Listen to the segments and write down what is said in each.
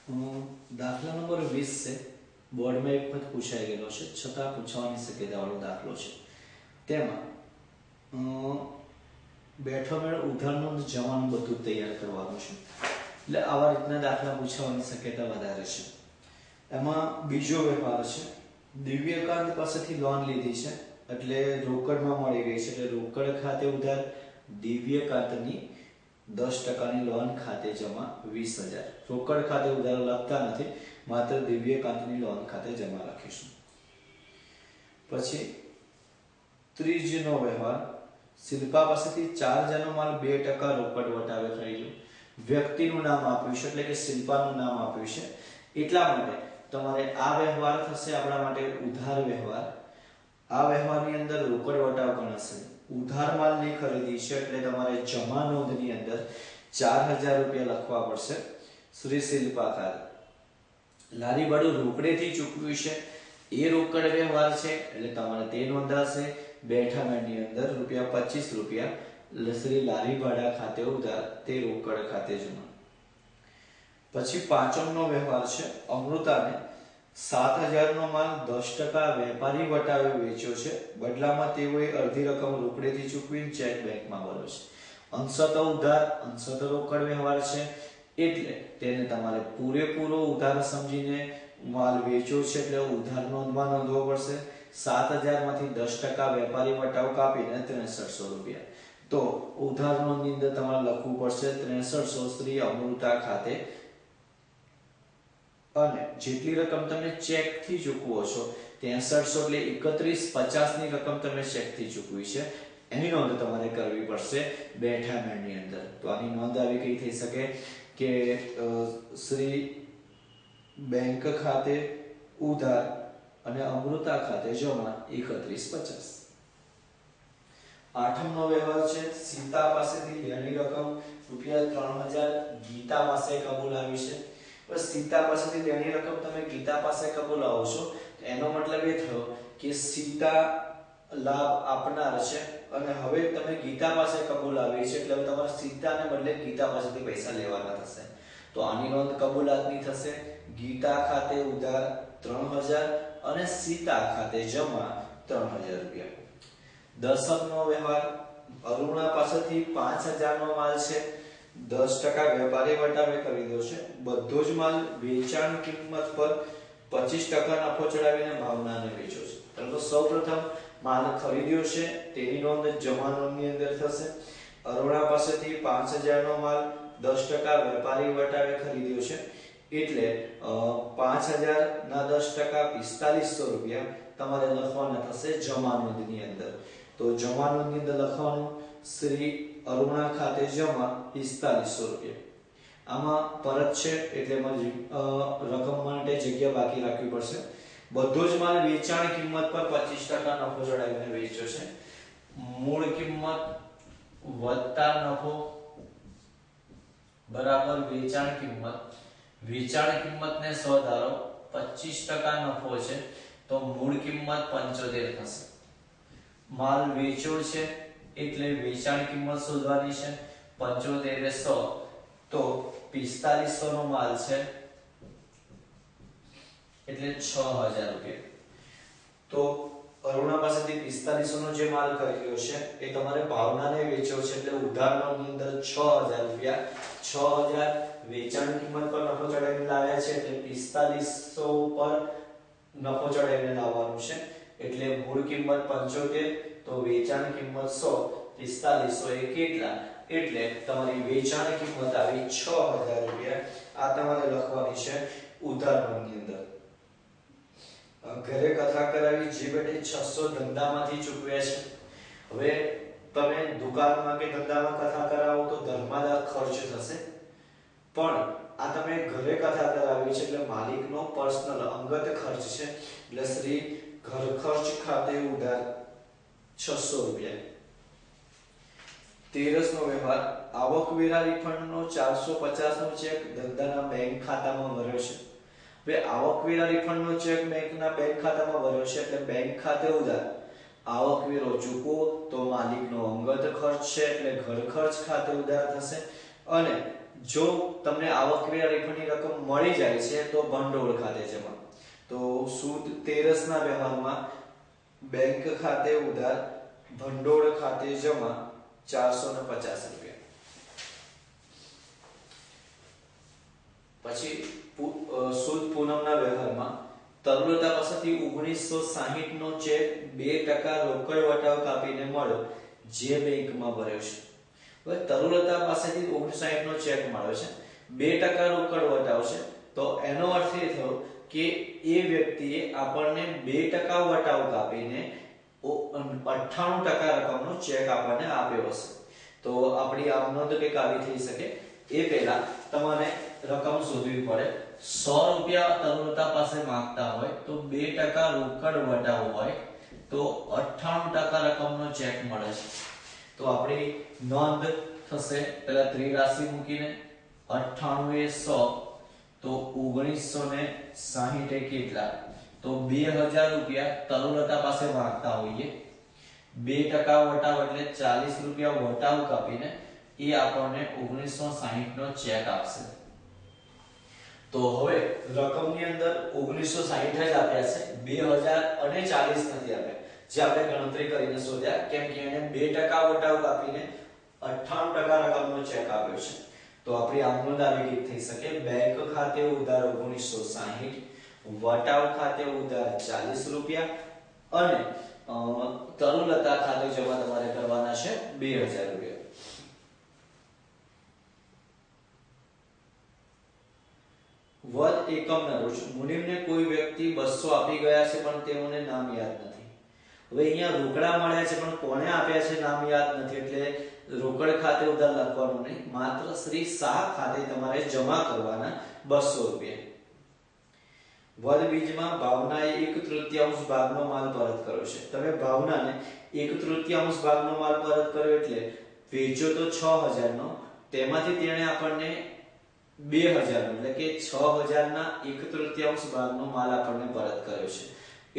દાખલા નંબર 20 છે, બોર્ડમાં એક વખત પૂછાઈ ગયેલો છે, છતાં પૂછવાની શક્યતાવાળો દાખલો છે. તેમાં બેઠો મેળ ઉધારનો જવાનું બધું તૈયાર કરવાનું છે. એટલે આવા રીતના દાખલા પૂછવાની શક્યતા વધારે છે. એમાં બીજો વ્યવહાર છે, દિવ્યકાંત પાસેથી લોન લીધી છે, એટલે રોકડમાં મળી ગઈ છે, એટલે રોકડ ખાતે ઉધાર દિવ્યકાંતની 10% લોન ખાતે જમા 20,000. રોકડ ખાતે ઉધાર લખતા નથી, માત્ર દિવ્યકાંતની લોન ખાતે જમા રાખીશું. પછી ત્રીજનો વ્યવહાર, શિલ્પા પાસેથી 4,000નો માલ 2% રોકડ વટાવે ખરીદ્યો. વ્યક્તિનું નામ આપ્યું છે, એટલે કે શિલ્પાનું નામ આપ્યું છે, એટલા માટે તમારે આ વ્યવહાર થશે આપણા માટે ઉધાર વ્યવહાર. આ વ્યવહારની અંદર રોકડ વટાવ ગણાશે. ઉધાર માલની ખરીદી છે, એટલે તમારે જમા નોંધની અંદર 4,000 રૂપિયા લખવા પડશે. શ્રી શિલ્પા ખાતે લારી ભાડું રોકડેથી ચૂકવ્યું છે, એ રોકડ વ્યવહાર છે, એટલે તમારે તે નોંધાશે. બેઠા મેળની અંદર ₹25 શ્રી લારી ભાડા ખાતે ઉધાર, તે રોકડ ખાતે જમા. પછી પાંચમનો વ્યવહાર છે, અમૃતાને 7,000નો માલ 10% વેપારી વટાવે વેચ્યો છે, બદલામાં તેઓએ અડધી રકમ રોકડેથી ચૂકવીને ચેક બેંકમાં ભર્યો છે. અંશત ઉધાર અંશત રોકડ વ્યવહાર છે, એટલે તેને તમારે પૂરેપૂરો ઉધાર સમજીને માલ વેચ્યો છે, એટલે ઉધાર નોંધમાં નોંધવો પડશે. 7,000 માંથી 10% વેપારી વટાવ કાપીને 6300 રૂપિયા. તો ઉધાર નોંધની અંદર તમારે લખવું પડશે 6300 શ્રી અમૃતા ખાતે, અને જેટલી રકમ તમે ચેક થી ચૂકવો છો 6300 એટલે 3150 ની રકમ તમે ચેક થી ચૂકવી છે, એની નોંધ તમારે કરવી પડશે બેઠા મેળની અંદર. તો આની નોંધ આવી કઈ થઈ શકે કે શ્રી બેંક ખાતે ઉધાર અને અમૃતા ખાતે જમા 3150. આઠમનો વ્યવહાર છે, સીતા પાસેથી લેણી રકમ ₹3,000 ગીતા પાસે કબૂલાવી છે. બસ સીતા પાસેથી લેણી રકમ તમે ગીતા પાસે કબૂલાવો છો, એનો મતલબ એ થયો કે સીતા લાભ આપનાર છે, અને હવે તમે ગીતા પાસે કબૂલાવી છે, એટલે તમારે સીતાને બદલે ગીતા પાસેથી પૈસા લેવાના થશે. તો આની નોંધ કબૂલાતની થશે. ગીતા ખાતે ઉધાર 3,000 અને સીતા ખાતે જમા 3,000 રૂપિયા. દસમનો વ્યવહાર, અરુણા પાસેથી 5,000નો માલ છે, 10% વેપારી વટાવે ખરીદ્યો છે, બધો જ માલ વેચાણ કિંમત પર 25% નફો ચડાવીને ભાવનાને વેચ્યો છે. તો સૌપ્રથમ માલ ખરીદ્યો છે, તેની નોંધ જમા નોંધની અંદર થશે. અરુણા પાસેથી 5,000નો માલ 10% વેપારી વટાવે ખરીદ્યો છે, એટલે 5,000 ના 10% 4,500 રૂપિયા તમારે લખવાના થશે જમા નોંધની અંદર. તો જમા નોંધની અંદર લખવાનું શ્રી અરુણા ખાતે જમા 4,500 રૂપિયા. આમાં પરત છે, એટલે રકમ માટે જગ્યા બાકી રાખવી પડશે. બધો જ માલ વેચાણ કિંમત પર 25% નફો ચડાવીને વેચ્યો છે. મૂળ કિંમત વત્તા નફો બરાબર વેચાણ કિંમત. વેચાણ કિંમતને 100 ધારો, 25% નફો છે, તો મૂળ કિંમત 75 થશે. માલ વેચ્યો છે, એટલે વેચાણ કિંમત શોધવાની છે. 75 એ 100, તો 4,500 નો માલ છે, એટલે 6,000 રૂપિયા. તો અરુણા પાસેથી 4,500 નો જે માલ ખરીદ્યો છે, એ તમારે ભાવનાને વેચ્યો છે, એટલે ઉધાર નોંધની અંદર 6,000 રૂપિયા. 6,000 વેચાણ કિંમત પર નફો ચડાવીને લાવ્યા છે, એટલે 4,500 પર નફો ચડાવીને લાવવાનું છે, એટલે મૂળ કિંમત 75, તો વેચાણ કિંમત 100, 4,500 એ કેટલા, એટલે તમારી વેચાણ કિંમત આવી 6,000 રૂપિયા. આ તમારે લખવાની છે ઉધાર નોંધની અંદર. ઘરે કથા કરાવી, જે બેટે 600 ધંધામાંથી ચૂકવ્યા છે. હવે તમે દુકાનમાં કે ધંધામાં કથા કરાવો તો ધર્માદા ખર્ચ થશે, પણ આ તમે ઘરે કથા કરાવી છે, એટલે માલિકનો પર્સનલ અંગત ખર્ચ છે, એટલે શ્રી ઘર ખર્ચ ખાતે ઉધાર 600 રૂપિયા. 13નો વ્યવહાર, આવકવેરા રિફંડનો 450 નો ચેક ધંધાના બેંક ખાતામાં ભર્યો છે. હવે આવકવેરા રિફંડનો ચેક બેંકના બેંક ખાતામાં ભર્યો છે, એટલે બેંક ખાતે ઉધાર. આવકવેરો ચૂકવો તો માલિકનો અંગત ખર્ચ છે, એટલે ઘર ખર્ચ ખાતે ઉધાર થશે, અને જો તમને આવકવેરા રિફંડની રકમ મળી જાય છે તો ભંડોળ ખાતે જમા. તો સૂદ તેરસના વ્યવહારમાં બેંક ખાતે ઉધાર, ભંડોળ ખાતે જમા 450 રૂપિયા. પછી સૂદ પૂનમના વ્યવહારમાં તરુલતા પાસેથી 1960 નો ચેક 2% રોકડ વટાવ કાપીને મળ્યો જે બેંકમાં ભર્યો છે. હવે તરુલતા પાસેથી 1960 નો ચેક મળ્યો છે, 2% રોકડ વટાવ છે, તો એનો અર્થ એ થયો કે એ વ્યક્તિએ આપણને 2% વટાવ કાપીને 98% રકમનો ચેક આપણને આપ્યો હશે. તો આપણી આ નોંધ કઈક આવી થઈ શકે. એ પહેલા તમારે રકમ શોધવી પડે. 100 રૂપિયા તરુલતા પાસે માંગતા હોય તો 2% રોકડ વટાવ હોય તો 98% રકમનો ચેક મળે છે. તો આપણી નોંધ થશે પહેલા ત્રિરાશિ મૂકીને 98 એ 100 તો 1960 એ કેટલા, તો 2000 રૂપિયા તરુલતા પાસે માંગતા હોઈએ, 2% વટાવ એટલે 40 રૂપિયા વટાવ કાપીને એ આપણને 1960 નો ચેક આપશે. તો હવે રકમની અંદર 1960 જ આપ્યા છે, 2000 અને 40 નથી આપ્યા જે આપણે ગણતરી કરીને શોધ્યા, કેમ કે એને 2% વટાવ કાપીને 98% રકમનો ચેક આપ્યો છે. તો આપણી આ નોંધ આવી ગઈ થઈ શકે. બેંક ખાતે ઉધાર 1960, વટાવ ખાતે ઉધાર 40 રૂપિયા અને તરુલતા ખાતે જમા તમારે કરવાના છે 2000 રૂપિયા. વદ એકમના રોજ મુનિમને કોઈ વ્યક્તિ 200 આપી ગયા છે પણ તેઓને નામ યાદ નથી. હવે અહીંયા રોકડા મળ્યા છે પણ કોને આપ્યા છે નામ યાદ નથી, એટલે રોકડ ખાતે ઉધાર લખવાનું નહીં, માત્ર શ્રી શાહ ખાતે તમારે જમા કરવાના 200 રૂપિયા. વદ બીજમાં ભાવનાએ 1/3 ભાગનો માલ પરત કર્યો છે. તમે ભાવનાને 1/3 ભાગનો માલ પરત કર્યો એટલે વેચો તો 6000 નો, તેમાંથી તેણે આપણને 2000 નો એટલે કે 6000 ના 1/3 ભાગનો માલ આપણને પરત કર્યો છે.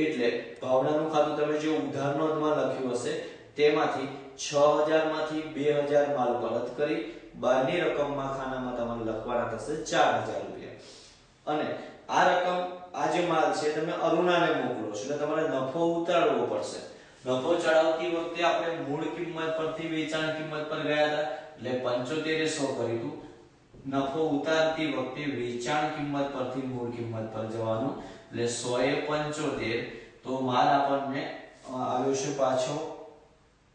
એટલે ભાવનાનું ખાતું તમે જો ઉધાર નોંધમાં લખ્યું હશે તેમાંથી 6000 માંથી 2000 માલ પરત કરી બહારની રકમમાં ખાનામાં તમારે લખવાના થશે 4000 રૂપિયા. અને આ રકમ આ જે માલ છે તમે અરુણાને મોકલો છો એટલે તમારે નફો ઉતારવો પડશે. નફો ચડાવતી વખતે આપણે મૂળ કિંમત પરથી વેચાણ કિંમત પર ગયા હતા એટલે 75 એ 100 કરીશું. નફો ઉતારતી વખતે વેચાણ કિંમત પરથી મૂળ કિંમત પર જવાનું એટલે 100 એ 75 તો માલ આપણને આવ્યો છે પાછો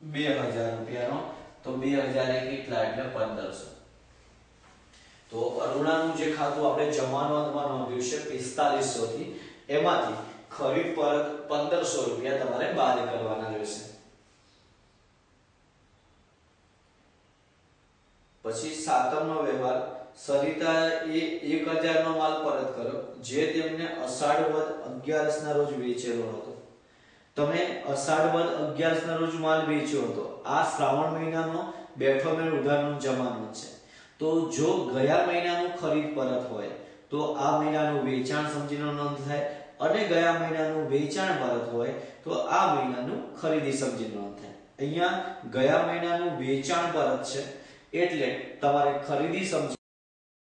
2000 રૂપિયાનો. તો 2000 એ કેટલા એટલે 1500. તો અરુણાનું જે ખાતું આપણે જમા નોંધમાં નોંધ્યું છે 4500 થી, એમાંથી ખરીદ પરત 1500 રૂપિયા તમારે બાદ કરવાના રહેશે. પછી સાતમનો વ્યવહાર સરિતા એ 1000 નો માલ પરત કર્યો જે તેમને અષાઢ વદ 11 ના રોજ વેચેલો હતો. તમે અષાઢ વદ 11 ના રોજ માલ વેચ્યો હતો. આ શ્રાવણ મહિનાનો બેઠો મેળ ઉધારનો જમાનો છે. તો જો ગયા મહિનાનું ખરીદ પરત હોય તો આ મહિનાનું વેચાણ સમજીને નોંધ થાય, અને ગયા મહિનાનું વેચાણ પરત હોય તો આ મહિનાનું ખરીદી સમજીને નોંધ થાય. અહીંયા ગયા મહિનાનું વેચાણ પરત છે એટલે તમારે ખરીદી સમજી